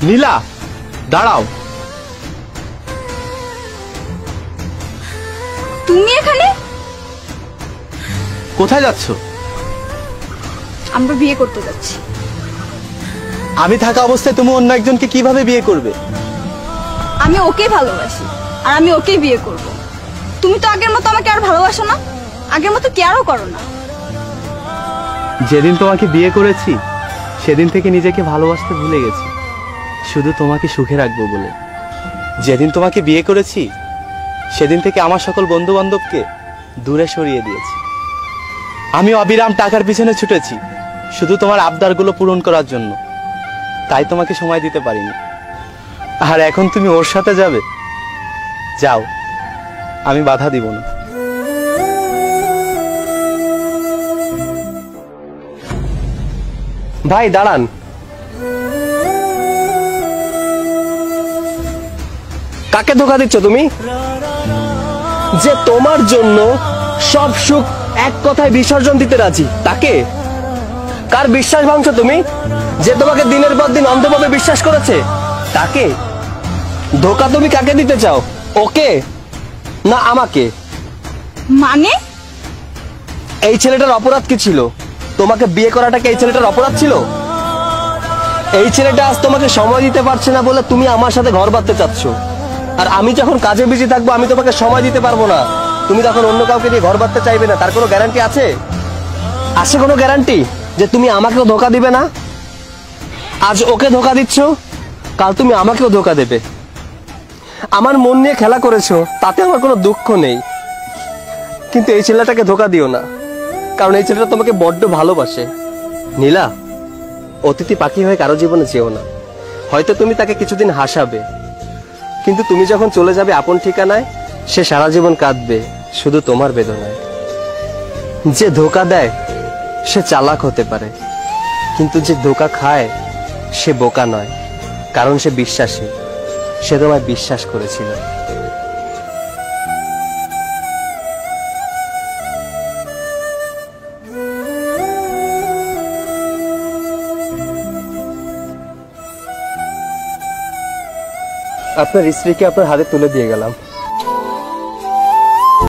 নীলা, দাঁড়াও। তুমি এখানে? কোথায় যাচ্ছ? আমরা বিয়ে করতে যাচ্ছি। আমি থাকা অবস্থায় তুমি অন্য একজনকে কিভাবে বিয়ে করবে? আমি ওকেই ভালোবাসি, আর আমি ওকেই বিয়ে করব। তুমি তো আগের মতো আমাকে আর ভালোবাসো না, আগের মতো কেয়ারও করো না। যেদিন তোমাকে বিয়ে করেছি সেদিন থেকে নিজেকে ভালোবাসতে ভুলে গেছি, শুধু তোমাকে সুখে রাখবো বলে। যেদিন তোমাকে বিয়ে করেছি সেদিন থেকে আমার সকল বন্ধু বান্ধবকে দূরে সরিয়ে দিয়েছি। আমি অবিরাম টাকার পিছনে ছুটেছি শুধু তোমার আবদারগুলো পূরণ করার জন্য, তাই তোমাকে সময় দিতে পারিনি। আর এখন তুমি ওর সাথে যাবে? যাও, আমি বাধা দিব না। ভাই দাঁড়ান। কাকে ধোকা দিচ্ছ তুমি? যে তোমার জন্য সব সুখ এক কথায় বিসর্জন দিতে রাজি, তাকে? কার বিশ্বাস ভাঙছো তুমি? যে তোমাকে দিনের পর দিন অন্ধভাবে বিশ্বাস করেছে, তাকে? ধোকা তুমি কাকে দিতে চাও, ওকে না আমাকে? মানে? এই ছেলেটার অপরাধ কি ছিল? তোমাকে বিয়ে করাটা কি এই ছেলেটার অপরাধ ছিল? এই ছেলেটা আজ তোমাকে সময় দিতে পারছে না বলে তুমি আমার সাথে ঘর বাঁধতে চাচ্ছ, আর আমি যখন কাজে বিজি থাকবো আমি তোমাকে সময় দিতে পারবো না, তুমি তখন অন্য কাউকে দিয়ে ঘর বাঁধতে চাইবে না। তার কোনো গ্যারান্টি আছে? আছে কোনো গ্যারান্টি যে তুমি আমাকেও ধোকা দিবে না? আজ ওকে ধোকা দিচ্ছ, কাল তুমি আমাকেও ধোকা দেবে। আমার মন নিয়ে খেলা করেছো, তাতে আমার কোনো দুঃখ নেই, কিন্তু এই ছেলেটাকে ধোকা দিও না, কারণ এই ছেলেটা তোমাকে বড্ড ভালোবাসে। নীলা, অতিথি পাখি হয়ে কারো জীবনে যেও না। হয়তো তুমি তাকে কিছুদিন হাসাবে, কিন্তু তুমি যখন চলে যাবে আপন ঠিকানায়, সে সারা জীবন কাঁদবে শুধু তোমার বেদনায়। যে ধোকা দেয় সে চালাক হতে পারে, কিন্তু যে ধোকা খায় সে বোকা নয়, কারণ সে বিশ্বাসী। সে তোমায় বিশ্বাস করেছিল। আপনার স্ত্রীকে আপনার হাতে তুলে দিয়ে গেলাম।